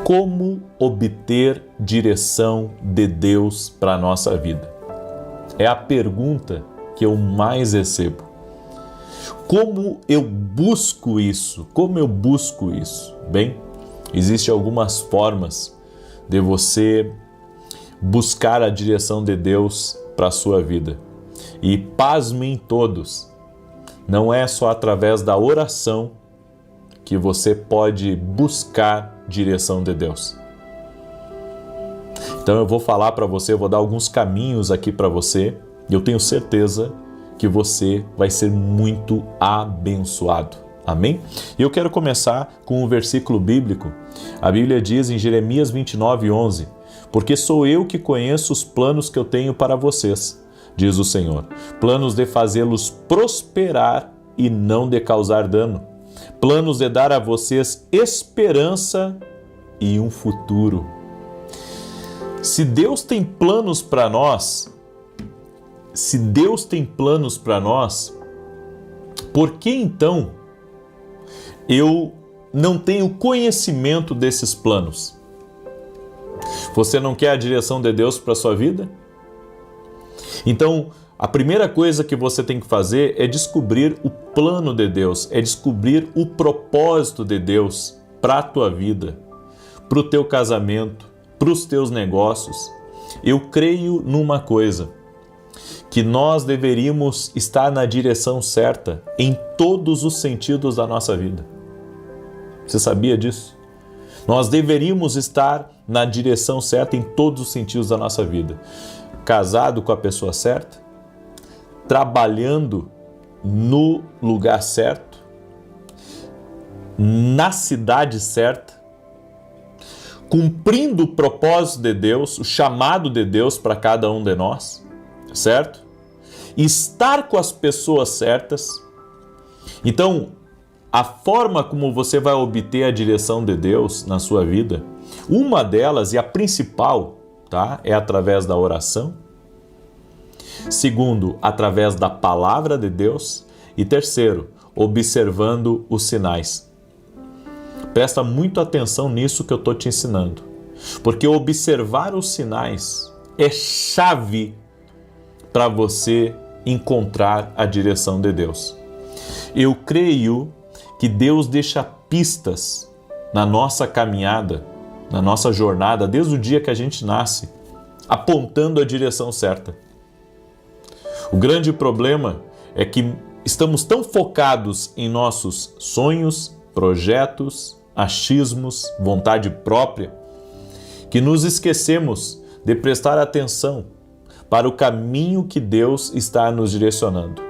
Como obter direção de Deus para a nossa vida? É a pergunta que eu mais recebo. Como eu busco isso? Como eu busco isso? Bem, existem algumas formas de você buscar a direção de Deus para a sua vida. E pasmem todos, não é só através da oração que você pode buscar direção de Deus. Então eu vou falar para você, eu vou dar alguns caminhos aqui para você, e eu tenho certeza que você vai ser muito abençoado. Amém? E eu quero começar com um versículo bíblico. A Bíblia diz em Jeremias 29:11, porque sou eu que conheço os planos que eu tenho para vocês, diz o Senhor, planos de fazê-los prosperar e não de causar dano, planos de dar a vocês esperança e um futuro. Se Deus tem planos para nós, por que então eu não tenho conhecimento desses planos? Você não quer a direção de Deus para a sua vida? Então, a primeira coisa que você tem que fazer é descobrir o plano de Deus, é descobrir o propósito de Deus para a tua vida, para o teu casamento, para os teus negócios. Eu creio numa coisa, que nós deveríamos estar na direção certa em todos os sentidos da nossa vida. Você sabia disso? Nós deveríamos estar na direção certa em todos os sentidos da nossa vida. Casado com a pessoa certa, trabalhando no lugar certo, na cidade certa, cumprindo o propósito de Deus, o chamado de Deus para cada um de nós, certo? Estar com as pessoas certas. Então, a forma como você vai obter a direção de Deus na sua vida, uma delas e a principal, tá? É através da oração. Segundo, através da palavra de Deus. E terceiro, observando os sinais. Presta muito atenção nisso que eu estou te ensinando. Porque observar os sinais é chave para você encontrar a direção de Deus. Eu creio que Deus deixa pistas na nossa caminhada, na nossa jornada, desde o dia que a gente nasce, apontando a direção certa. O grande problema é que estamos tão focados em nossos sonhos, projetos, achismos, vontade própria, que nos esquecemos de prestar atenção para o caminho que Deus está nos direcionando.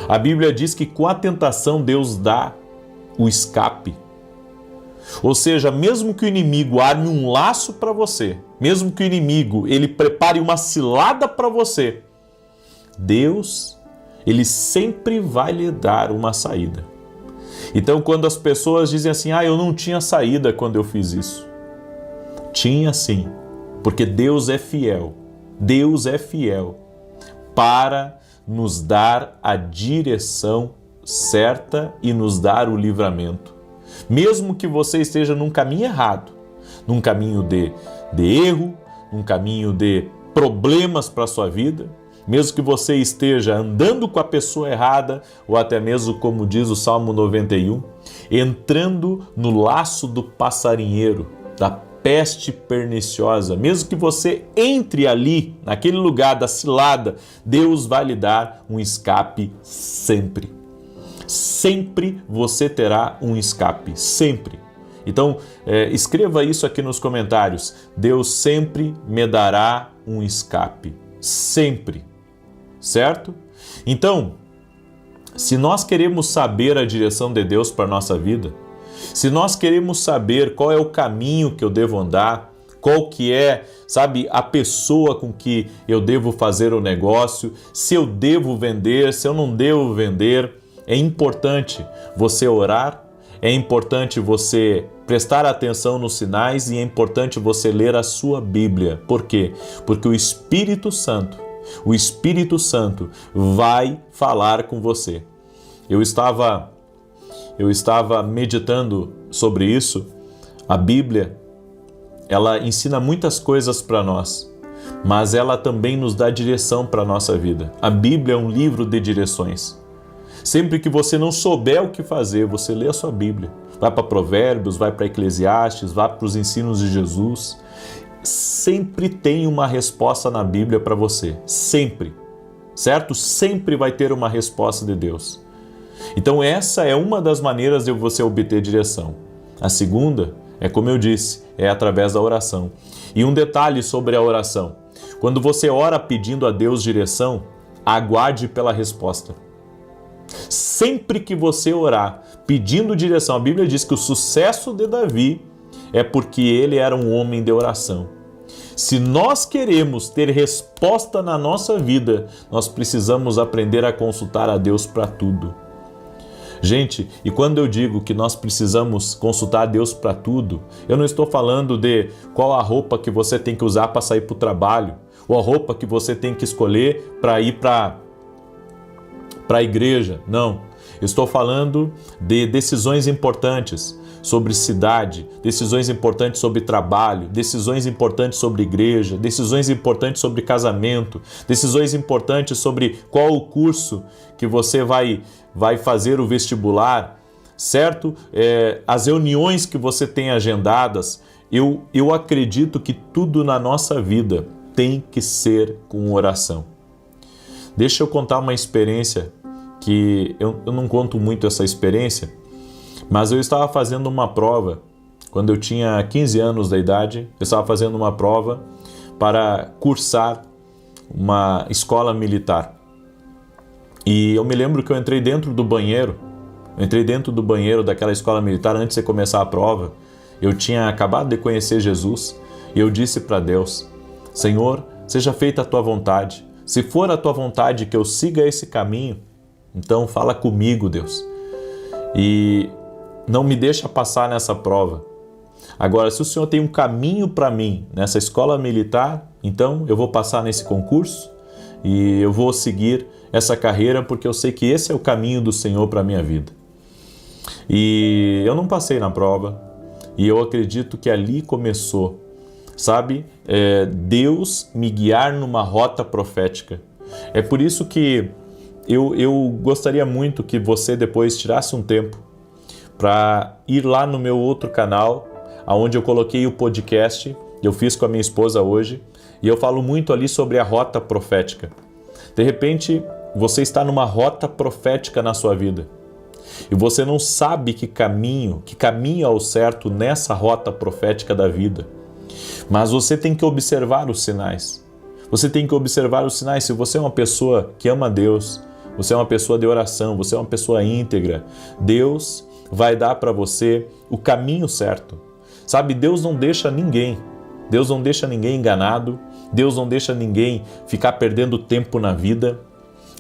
A Bíblia diz que com a tentação Deus dá o escape. Ou seja, mesmo que o inimigo arme um laço para você, mesmo que o inimigo ele prepare uma cilada para você, Deus, ele sempre vai lhe dar uma saída. Então, quando as pessoas dizem assim, eu não tinha saída quando eu fiz isso. Tinha sim, porque Deus é fiel. Deus é fiel para nos dar a direção certa e nos dar o livramento. Mesmo que você esteja num caminho errado, num caminho de erro, num caminho de problemas para a sua vida, mesmo que você esteja andando com a pessoa errada, ou até mesmo, como diz o Salmo 91, entrando no laço do passarinheiro, da peste perniciosa, mesmo que você entre ali, naquele lugar da cilada, Deus vai lhe dar um escape sempre. Sempre você terá um escape, sempre. Então, escreva isso aqui nos comentários. Deus sempre me dará um escape, sempre. Certo? Então, se nós queremos saber a direção de Deus para a nossa vida, se nós queremos saber qual é o caminho que eu devo andar, qual que é, a pessoa com que eu devo fazer o negócio, se eu devo vender, se eu não devo vender, é importante você orar, é importante você prestar atenção nos sinais e é importante você ler a sua Bíblia. Por quê? Porque o Espírito Santo vai falar com você. Eu estava meditando sobre isso. A Bíblia ela ensina muitas coisas para nós, mas ela também nos dá direção para a nossa vida. A Bíblia é um livro de direções. Sempre que você não souber o que fazer, você lê a sua Bíblia. Vai para Provérbios, vai para Eclesiastes, vai para os ensinos de Jesus. Sempre tem uma resposta na Bíblia para você. Sempre. Certo? Sempre vai ter uma resposta de Deus. Então essa é uma das maneiras de você obter direção. A segunda é, como eu disse, é através da oração. E um detalhe sobre a oração. Quando você ora pedindo a Deus direção, aguarde pela resposta. Sempre que você orar pedindo direção, a Bíblia diz que o sucesso de Davi é porque ele era um homem de oração. Se nós queremos ter resposta na nossa vida, nós precisamos aprender a consultar a Deus para tudo. Gente, e quando eu digo que nós precisamos consultar a Deus para tudo, eu não estou falando de qual a roupa que você tem que usar para sair para o trabalho, ou a roupa que você tem que escolher para ir para a igreja. Não, eu estou falando de decisões importantes sobre cidade, decisões importantes sobre trabalho, decisões importantes sobre igreja, decisões importantes sobre casamento, decisões importantes sobre qual o curso que você vai fazer o vestibular, certo? As reuniões que você tem agendadas. Eu acredito que tudo na nossa vida tem que ser com oração. Deixa eu contar uma experiência que eu não conto muito essa experiência, mas eu estava fazendo uma prova, quando eu tinha 15 anos de idade, eu estava fazendo uma prova para cursar uma escola militar. E eu me lembro que eu entrei dentro do banheiro daquela escola militar antes de começar a prova. Eu tinha acabado de conhecer Jesus e eu disse para Deus: Senhor, seja feita a tua vontade. Se for a tua vontade que eu siga esse caminho, então fala comigo, Deus. E não me deixa passar nessa prova. Agora, se o Senhor tem um caminho para mim nessa escola militar, então eu vou passar nesse concurso e eu vou seguir essa carreira porque eu sei que esse é o caminho do Senhor para a minha vida. E eu não passei na prova e eu acredito que ali começou, sabe, Deus me guiar numa rota profética. É por isso que eu gostaria muito que você depois tirasse um tempo para ir lá no meu outro canal, onde eu coloquei o podcast, eu fiz com a minha esposa hoje, e eu falo muito ali sobre a rota profética. De repente, você está numa rota profética na sua vida, e você não sabe que caminho ao certo nessa rota profética da vida. Mas você tem que observar os sinais. Você tem que observar os sinais. Se você é uma pessoa que ama Deus, você é uma pessoa de oração, você é uma pessoa íntegra, Deus vai dar para você o caminho certo. Sabe, Deus não deixa ninguém enganado, Deus não deixa ninguém ficar perdendo tempo na vida.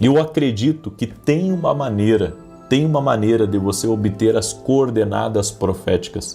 E eu acredito que tem uma maneira de você obter as coordenadas proféticas.